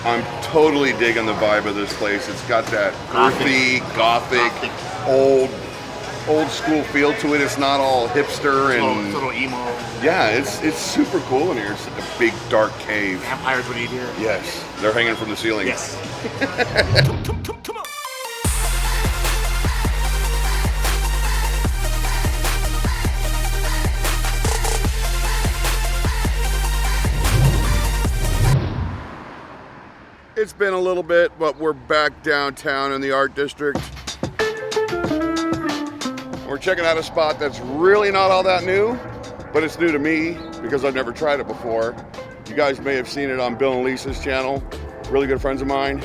I'm totally digging the vibe of this place. It's got that earthy, gothic, old school feel to it. It's not all hipster and little emo. Yeah, it's super cool in here. It's like a big dark cave. Vampires would eat here. Yes, they're hanging from the ceiling. Yes. Come on. It's been a little bit, but we're back downtown in the art district. We're checking out a spot that's really not all that new, but it's new to me because I've never tried it before. You guys may have seen it on Bill and Lisa's channel, really good friends of mine.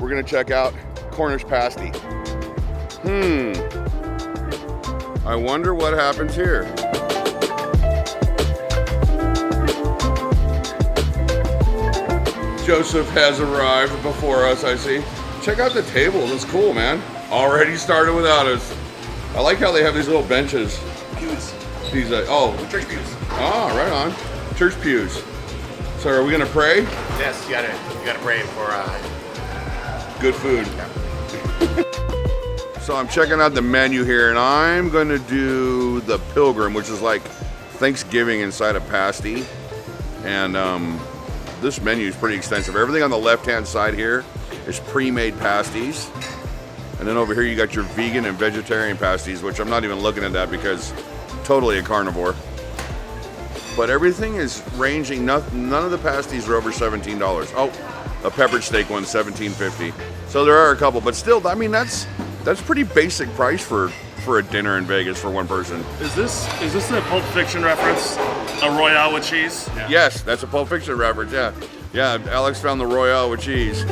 We're gonna check out Cornish Pasty. I wonder what happens here. Joseph has arrived before us, I see. Check out the tables, it's cool, man. Already started without us. I like how they have these little benches. Pews. These, Church pews. Ah, right on. Church pews. So are we gonna pray? Yes, you gotta pray for good food. Yeah. So I'm checking out the menu here, and I'm gonna do the Pilgrim, which is like Thanksgiving inside a pasty. And this menu is pretty extensive. Everything on the left-hand side here is pre-made pasties. And then over here you got your vegan and vegetarian pasties, which I'm not even looking at that because totally a carnivore. But everything is ranging, none of the pasties are over $17. Oh, a peppered steak one's $17.50. So there are a couple, but still, I mean, that's pretty basic price for a dinner in Vegas for one person. Is this a Pulp Fiction reference? A Royale with cheese? Yeah. Yes, that's a Pulp Fiction reference, yeah. Yeah, Alex found the Royale with cheese.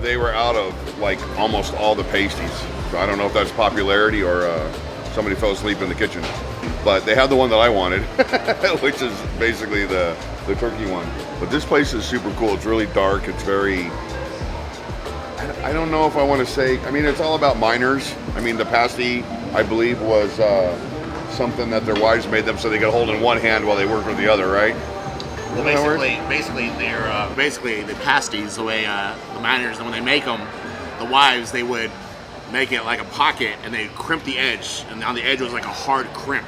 They were out of like almost all the pasties. So I don't know if that's popularity or somebody fell asleep in the kitchen. But they had the one that I wanted, which is basically the turkey one. But this place is super cool. It's really dark. It's very, I don't know if I want to say, I mean, it's all about miners. I mean, the pasty, I believe, was something that their wives made them so they could hold in one hand while they worked with the other, right? Well, basically, they're basically the pasties. The way the miners, when they make them, the wives, they would make it like a pocket, and they crimp the edge, and on the edge was like a hard crimp.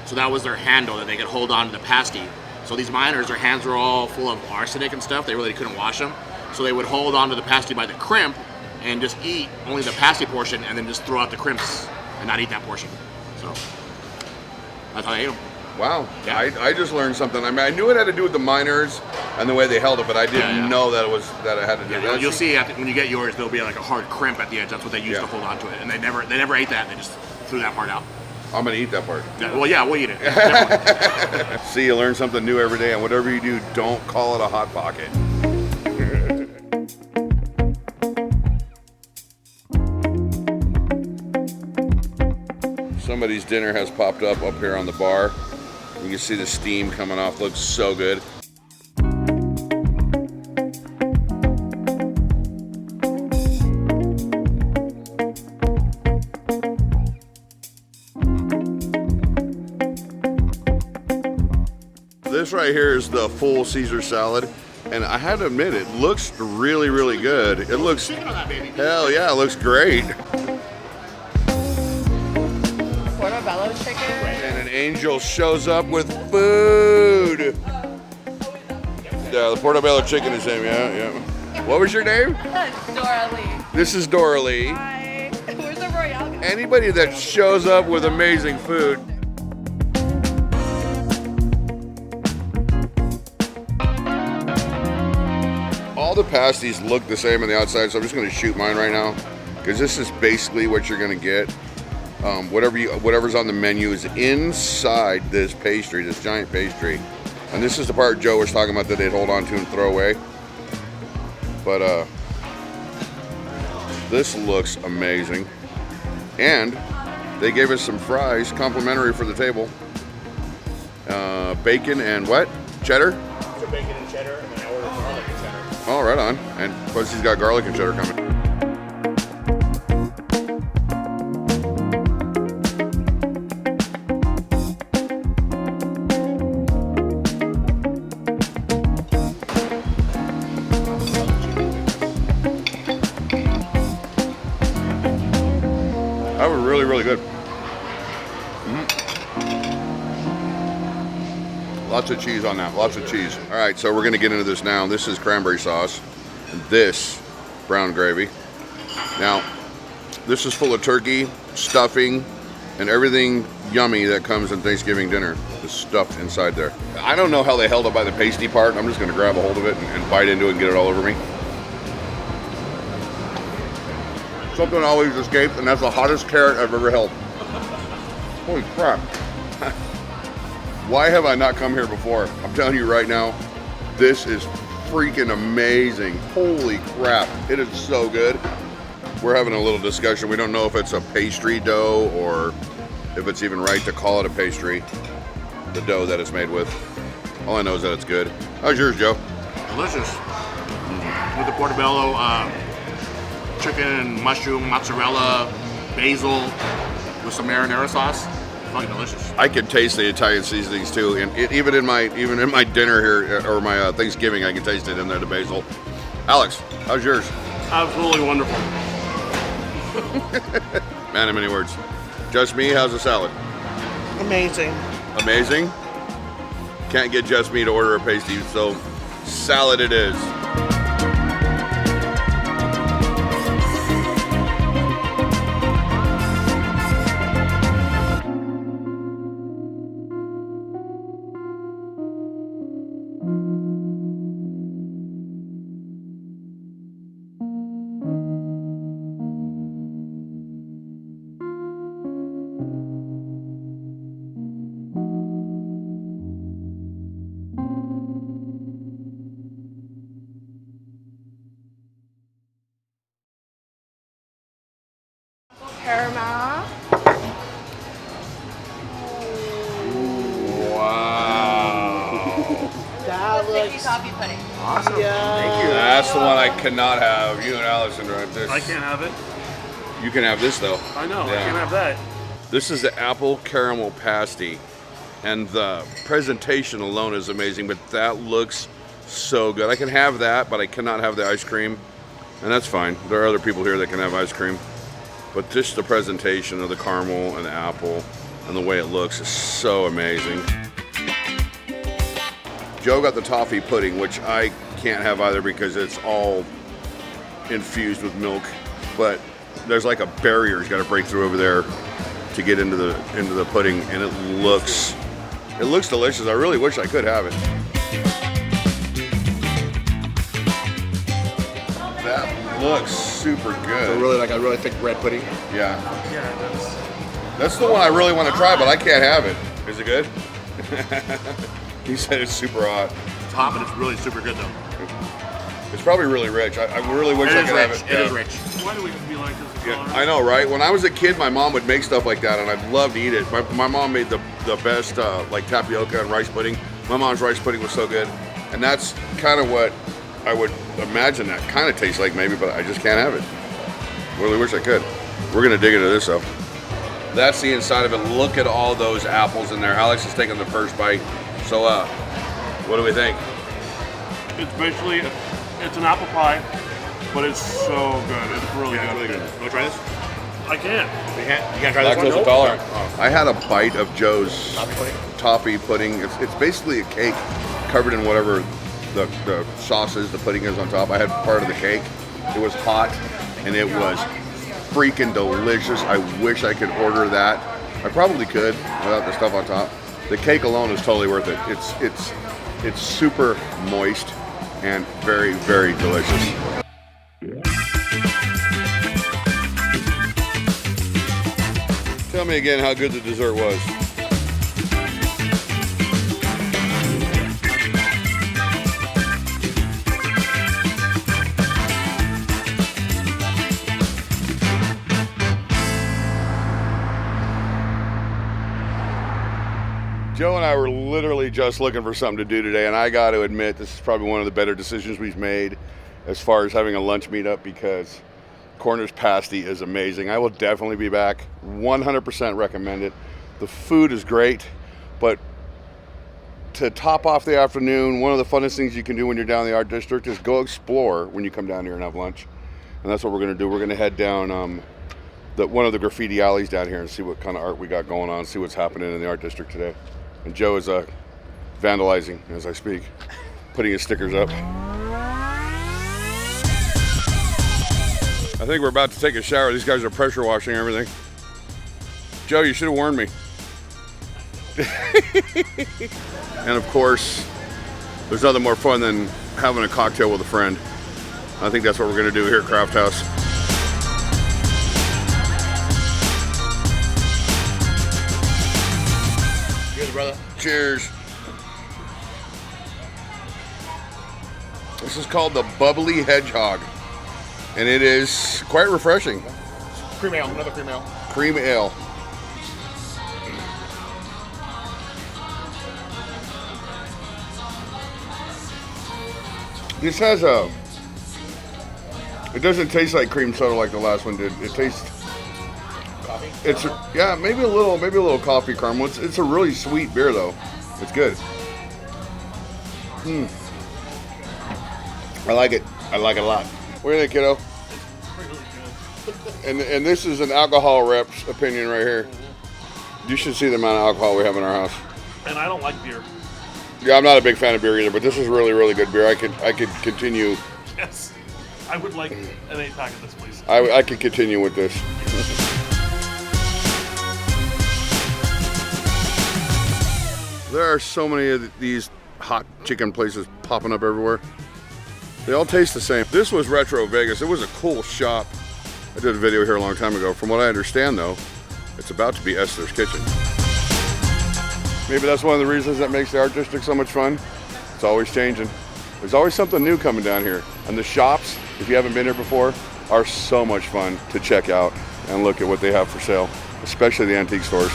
So that was their handle that they could hold on to the pasty. So these miners, their hands were all full of arsenic and stuff. They really couldn't wash them. So they would hold on to the pasty by the crimp and just eat only the pasty portion, and then just throw out the crimps and not eat that portion. So that's how they ate them. Wow, Yeah. I just learned something. I mean, I knew it had to do with the miners and the way they held it, but I didn't know that it had to do with that. You'll see when you get yours, there'll be like a hard crimp at the edge. That's what they used to hold on to it, and they never ate that. They just threw that part out. I'm gonna eat that part. Yeah, well, yeah, we'll eat it. Definitely. See, you learn something new every day, and whatever you do, don't call it a hot pocket. Somebody's dinner has popped up here on the bar. You can see the steam coming off. Looks so good. This right here is the full Caesar salad, and I had to admit, it looks really, really good. It looks, hell yeah, it looks great. Portobello chicken. And an angel shows up with food. Yeah, the portobello chicken is him, yeah. What was your name? Dora Lee. This is Dora Lee. Hi. Where's the Royale? Anybody that shows up with amazing food. All the pasties look the same on the outside, so I'm just gonna shoot mine right now, because this is basically what you're gonna get. Whatever's on the menu is inside this pastry, this giant pastry. And this is the part Joe was talking about that they'd hold on to and throw away. But this looks amazing. And they gave us some fries, complimentary for the table. Bacon and what? Cheddar? So bacon and cheddar, and then I ordered garlic and cheddar. Oh, right on. And plus he's got garlic and cheddar coming. Lots of cheese on that, lots of cheese. All right, so we're gonna get into this now. This is cranberry sauce, and this brown gravy. Now, this is full of turkey, stuffing, and everything yummy that comes in Thanksgiving dinner is stuffed inside there. I don't know how they held it by the pasty part. I'm just gonna grab a hold of it and bite into it and get it all over me. Something always escaped, and that's the hottest carrot I've ever held. Holy crap. Why have I not come here before? I'm telling you right now, this is freaking amazing. Holy crap, it is so good. We're having a little discussion. We don't know if it's a pastry dough or if it's even right to call it a pastry, the dough that it's made with. All I know is that it's good. How's yours, Joe? Delicious. With the portobello, chicken, mushroom, mozzarella, basil, with some marinara sauce. Fucking delicious. I could taste the Italian seasonings too, and even in my dinner here or my Thanksgiving, I can taste it in there, the basil. Alex, how's yours? Absolutely wonderful. Man of many words. Just me, how's the salad? Amazing. Amazing? Can't get just me to order a pasty, so salad it is. Paramount. Wow. That Sticky looks toffee pudding. Awesome. Yeah. Thank you. That's the one I cannot have. You and Allison drive this. I can't have it. You can have this though. I know, Yeah. I can't have that. This is the apple caramel pasty, and the presentation alone is amazing, but that looks so good. I can have that, but I cannot have the ice cream, and that's fine. There are other people here that can have ice cream, but just the presentation of the caramel and the apple and the way it looks is so amazing. Joe got the toffee pudding, which I can't have either because it's all infused with milk, but there's like a barrier he's got to break through over there to get into the pudding, and it looks delicious. I really wish I could have it. That looks super good. So really like a really thick bread pudding. Yeah, Yeah, that's the one I really want to try, but I can't have it. Is it good? He said it's super hot. It's hot, but it's really super good though. It's probably really rich. I really wish It I is could rich. have it. It Yeah. is rich. Why do we have to be like this? Yeah, I know, right? When I was a kid, my mom would make stuff like that, and I'd love to eat it. My mom made the best like tapioca and rice pudding. My mom's rice pudding was so good, and that's kind of what I would imagine that kind of tastes like, maybe, but I just can't have it. Really wish I could. We're gonna dig into this though. That's the inside of it. Look at all those apples in there. Alex is taking the first bite. So, what do we think? It's basically, it's an apple pie, but it's so good. It's really Yeah, good. it's really good. You wanna try this? I can't. You can't try this one? Lactose intolerant. I had a bite of Joe's Toffee pudding? toffee pudding. It's basically a cake covered in whatever the sauce is, the pudding is on top. I had part of the cake. It was hot, and it was freaking delicious. I wish I could order that. I probably could without the stuff on top. The cake alone is totally worth it. It's super moist and very, very delicious. Tell me again how good the dessert was. Joe and I were literally just looking for something to do today, and I got to admit this is probably one of the better decisions we've made as far as having a lunch meetup, because Cornish Pasty is amazing. I will definitely be back. 100% recommend it. The food is great, but to top off the afternoon, one of the funnest things you can do when you're down in the art district is go explore when you come down here and have lunch. And that's what we're going to do. We're going to head down one of the graffiti alleys down here and see what kind of art we got going on, see what's happening in the art district today. And Joe is vandalizing as I speak, putting his stickers up. I think we're about to take a shower. These guys are pressure washing everything. Joe, you should have warned me. And of course, there's nothing more fun than having a cocktail with a friend. I think that's what we're gonna do here at Craft House. Cheers, brother. Cheers. This is called the Bubbly Hedgehog, and it is quite refreshing. Cream ale, another cream ale. Cream ale. This has a, it doesn't taste like cream soda like the last one did. It tastes, Coffee? it's, yeah, maybe a little coffee caramel. It's a really sweet beer though. It's good. I like it. I like it a lot. What do you think, kiddo? And this is an alcohol rep's opinion right here. You should see the amount of alcohol we have in our house. And I don't like beer. Yeah, I'm not a big fan of beer either, but this is really, really good beer. I could continue. Yes. I would like an 8-pack of this, please. I could continue with this. There are so many of these hot chicken places popping up everywhere. They all taste the same. This was Retro Vegas. It was a cool shop. I did a video here a long time ago. From what I understand though, it's about to be Esther's Kitchen. Maybe that's one of the reasons that makes the art district so much fun. It's always changing. There's always something new coming down here. And the shops, if you haven't been here before, are so much fun to check out and look at what they have for sale, especially the antique stores.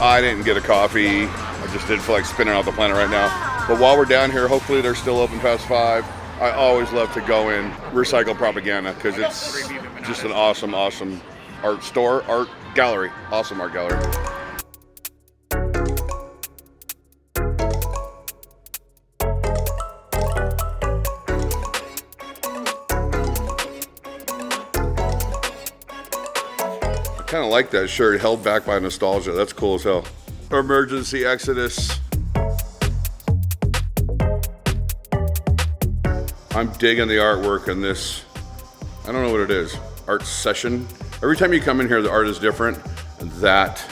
I didn't get a coffee. I just didn't feel like spinning out the planet right now. But while we're down here, hopefully they're still open past 5. I always love to go in, recycle propaganda, because it's just an awesome, awesome art store, art gallery. Awesome art gallery. I kind of like that shirt, held back by nostalgia. That's cool as hell. Emergency exodus. I'm digging the artwork in this, I don't know what it is, art session. Every time you come in here, the art is different, and that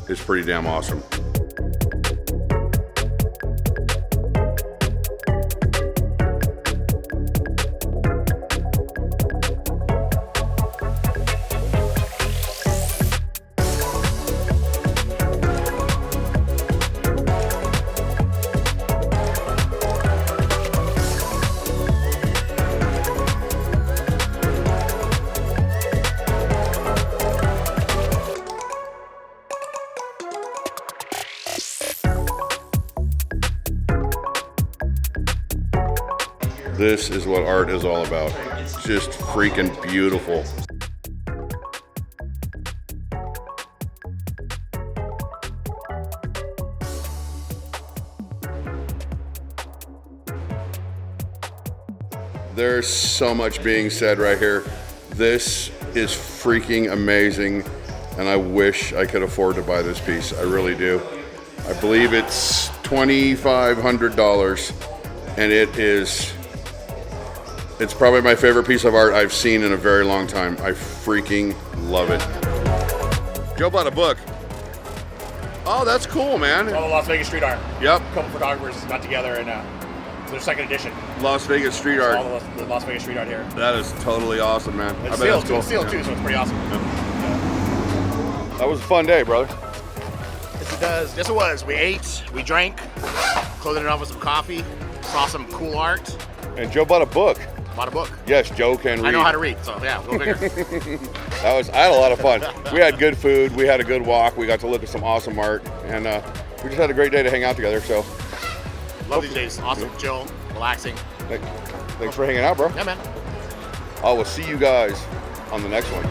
is pretty damn awesome. This is what art is all about. It's just freaking beautiful. There's so much being said right here. This is freaking amazing, and I wish I could afford to buy this piece. I really do. I believe it's $2,500, and it's probably my favorite piece of art I've seen in a very long time. I freaking love it. Joe bought a book. Oh, that's cool, man. All the Las Vegas street art. Yep. A couple photographers got together and their second edition. Las Vegas street art. All the Las Vegas street art here. That is totally awesome, man. It's I bet that's cool. It's sealed too, so it's pretty awesome. That was a fun day, brother. Yes, it does. Yes, it was. We ate, we drank, closed it off with some coffee, saw some cool art. And Joe bought a book. Bought a book. Yes, Joe can read. I know how to read, so yeah, go figure. I had a lot of fun. We had good food, we had a good walk, we got to look at some awesome art, and we just had a great day to hang out together, so. Love these days. Awesome, chill, relaxing. Thanks for hanging out, bro. Yeah, man. I will see you guys on the next one.